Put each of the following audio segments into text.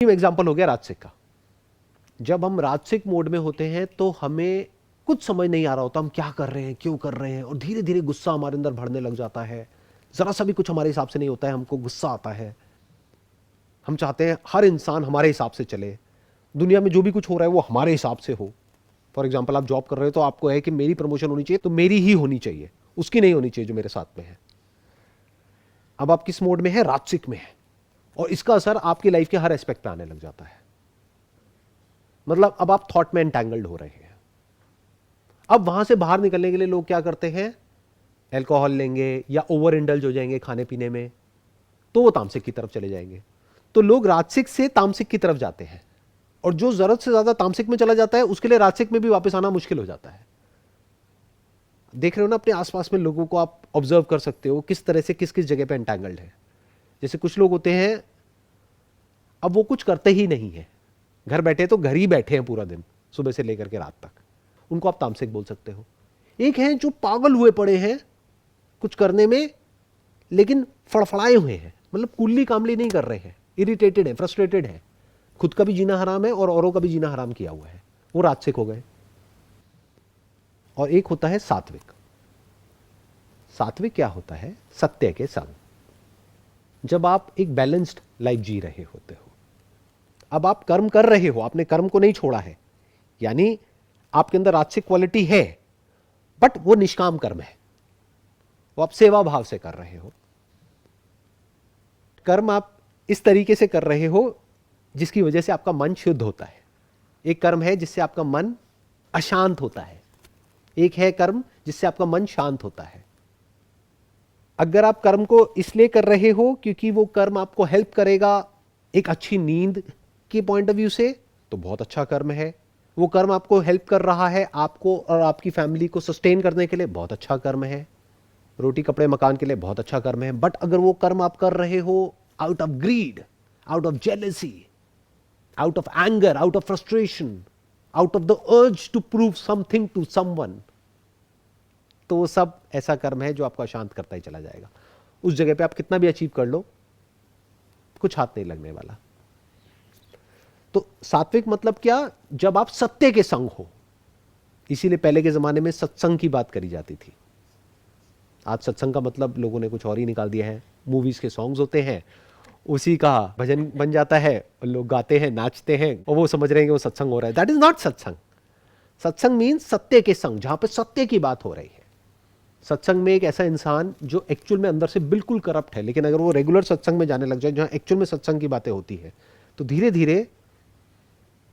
Example हो गया राजसिक का। जब हम राजसिक मोड में होते हैं तो हमें कुछ समझ नहीं आ रहा होता हम क्या कर रहे हैं, क्यों कर रहे हैं, और धीरे धीरे गुस्सा हमारे अंदर बढ़ने लग जाता है। जरा सा भी कुछ हमारे हिसाब से नहीं होता है, हमको गुस्सा आता है। हम चाहते हैं हर इंसान हमारे हिसाब से चले, दुनिया में जो भी कुछ हो रहा है वो हमारे हिसाब से हो। फॉर एग्जाम्पल, आप जॉब कर रहे हो तो आपको है कि मेरी प्रमोशन होनी चाहिए तो मेरी ही होनी चाहिए, उसकी नहीं होनी चाहिए जो मेरे साथ में है। अब आप किस मोड में है? राजसिक में है, और इसका असर आपकी लाइफ के हर एस्पेक्ट पे आने लग जाता है। मतलब अब आप थॉट में एंटैंगल्ड हो रहे हैं। अब वहां से बाहर निकलने के लिए लोग क्या करते हैं? अल्कोहल लेंगे या ओवर इंडल्ज हो जाएंगे खाने पीने में, तो वो तामसिक की तरफ चले जाएंगे। तो लोग राजसिक से तामसिक की तरफ जाते हैं, और जो जरूरत से ज्यादा तामसिक में चला जाता है उसके लिए राजसिक में भी वापस आना मुश्किल हो जाता है। देख रहे हो ना, अपने आसपास में लोगों को आप ऑब्जर्व कर सकते हो किस तरह से किस किस जगह पे एंटैंगल्ड है। जैसे कुछ लोग होते हैं, अब वो कुछ करते ही नहीं है, घर बैठे तो घर ही बैठे हैं पूरा दिन, सुबह से लेकर के रात तक, उनको आप तामसिक बोल सकते हो। एक है जो पागल हुए पड़े हैं कुछ करने में, लेकिन फड़फड़ाए हुए हैं, मतलब कुल्ली कामली नहीं कर रहे हैं, इरिटेटेड है, फ्रस्ट्रेटेड है, खुद का भी जीना हराम है और औरों का भी जीना हराम किया हुआ है, वो राजसिक हो गए। और एक होता है सात्विक। सात्विक क्या होता है? सत्य के संग। जब आप एक बैलेंस्ड लाइफ जी रहे होते हो, अब आप कर्म कर रहे हो, आपने कर्म को नहीं छोड़ा है, यानी आपके अंदर राजसिक क्वालिटी है, बट वो निष्काम कर्म है, वो आप सेवा भाव से कर रहे हो। कर्म आप इस तरीके से कर रहे हो जिसकी वजह से आपका मन शुद्ध होता है। एक कर्म है जिससे आपका मन अशांत होता है, एक है कर्म जिससे आपका मन शांत होता है। अगर आप कर्म को इसलिए कर रहे हो क्योंकि वो कर्म आपको हेल्प करेगा एक अच्छी नींद के पॉइंट ऑफ व्यू से, तो बहुत अच्छा कर्म है। वो कर्म आपको हेल्प कर रहा है आपको और आपकी फैमिली को सस्टेन करने के लिए, बहुत अच्छा कर्म है। रोटी कपड़े मकान के लिए बहुत अच्छा कर्म है। बट अगर वो कर्म आप कर रहे हो out of greed, out of jealousy, out of anger, out of frustration, out of the urge to prove something to someone, तो वो सब ऐसा कर्म है जो आपको अशांत करता ही चला जाएगा। उस जगह पे आप कितना भी अचीव कर लो, कुछ हाथ नहीं लगने वाला। तो सात्विक मतलब क्या? जब आप सत्य के संग हो। इसीलिए पहले के जमाने में सत्संग की बात करी जाती थी। आज सत्संग का मतलब लोगों ने कुछ और ही निकाल दिया है। मूवीज के सॉन्ग्स होते हैं, उसी का भजन बन जाता है, और लोग गाते हैं, नाचते हैं, और वो समझ रहे हैं कि वो सत्संग हो रहा है। दैट इज नॉट सत्संग। सत्संग मीन्स सत्य के संग, जहां पर सत्य की बात हो रही है। सत्संग में एक ऐसा इंसान जो एक्चुअल में अंदर से बिल्कुल करप्ट है, लेकिन अगर वो रेगुलर सत्संग में जाने लग जाए जहां एक्चुअल में सत्संग की बातें होती है, तो धीरे धीरे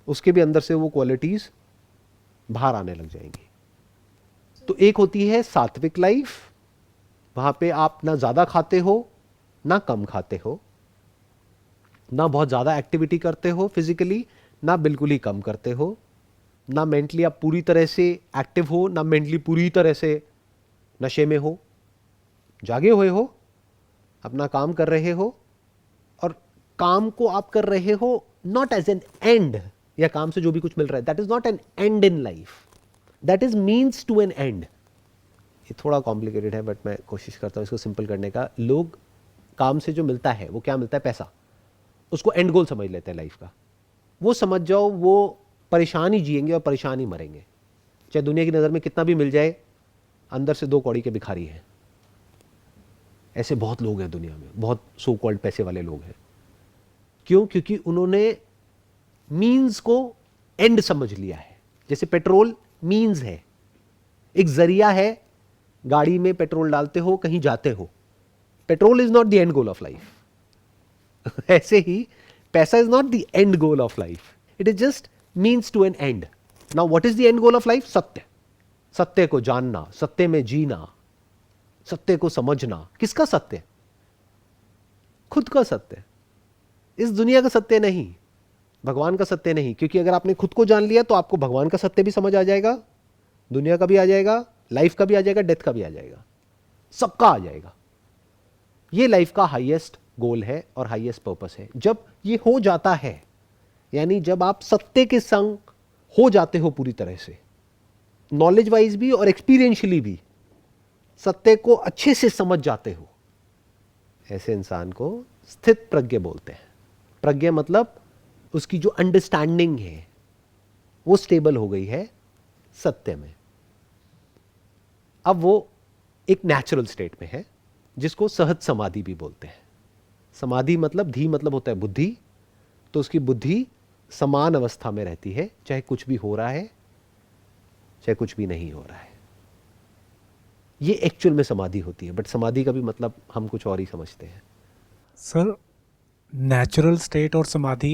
उसके भी अंदर से वो क्वालिटीज बाहर आने लग जाएंगी। तो एक होती है सात्विक लाइफ, वहां पे आप ना ज्यादा खाते हो ना कम खाते हो, ना बहुत ज्यादा एक्टिविटी करते हो फिजिकली, ना बिल्कुल ही कम करते हो, ना मेंटली आप पूरी तरह से एक्टिव हो, ना मेंटली पूरी तरह से नशे में हो। जागे हुए हो, अपना काम कर रहे हो, और काम को आप कर रहे हो नॉट एज एन एंड, या काम से जो भी कुछ मिल रहा है that is not an end in life, that is means to an end. ये थोड़ा कॉम्प्लिकेटेड है बट मैं कोशिश करता हूं इसको सिंपल करने का। लोग काम से जो मिलता है वो क्या मिलता है? पैसा। उसको एंड गोल समझ लेते हैं लाइफ का। वो समझ जाओ वो परेशान ही जिएंगे और परेशान ही मरेंगे, चाहे दुनिया की नज़र में कितना भी मिल जाए, अंदर से दो कौड़ी के भिखारी हैं। ऐसे बहुत लोग हैं दुनिया में, बहुत सो कॉल्ड पैसे वाले लोग हैं। क्यों? क्योंकि उन्होंने मीन्स को एंड समझ लिया है। जैसे पेट्रोल मीन्स है, एक जरिया है, गाड़ी में पेट्रोल डालते हो, कहीं जाते हो। Petrol is not the end goal of life. ऐसे ही पैसा is not the end goal of life, it is just means to an end. Now what is the end goal of life? सत्य। सत्य को जानना, सत्य में जीना, सत्य को समझना। किसका सत्य? खुद का सत्य। इस दुनिया का सत्य नहीं, भगवान का सत्य नहीं। क्योंकि अगर आपने खुद को जान लिया तो आपको भगवान का सत्य भी समझ आ जाएगा, दुनिया का भी आ जाएगा, लाइफ का भी आ जाएगा, डेथ का भी आ जाएगा, सबका आ जाएगा। ये लाइफ का हाईएस्ट गोल है और हाईएस्ट पर्पस है। जब ये हो जाता है, यानी जब आप सत्य के संग हो जाते हो पूरी तरह से, नॉलेज वाइज भी और एक्सपीरियंशियली भी सत्य को अच्छे से समझ जाते हो, ऐसे इंसान को स्थित प्रज्ञ बोलते हैं। प्रज्ञ मतलब उसकी जो अंडरस्टैंडिंग है वो स्टेबल हो गई है सत्य में। अब वो एक नेचुरल स्टेट में है जिसको सहज समाधि भी बोलते हैं। समाधि मतलब, धी मतलब होता है बुद्धि, तो उसकी बुद्धि समान अवस्था में रहती है, चाहे कुछ भी हो रहा है चाहे कुछ भी नहीं हो रहा है। ये एक्चुअल में समाधि होती है, बट समाधि का भी मतलब हम कुछ और ही समझते हैं। सर, नेचुरल स्टेट और समाधि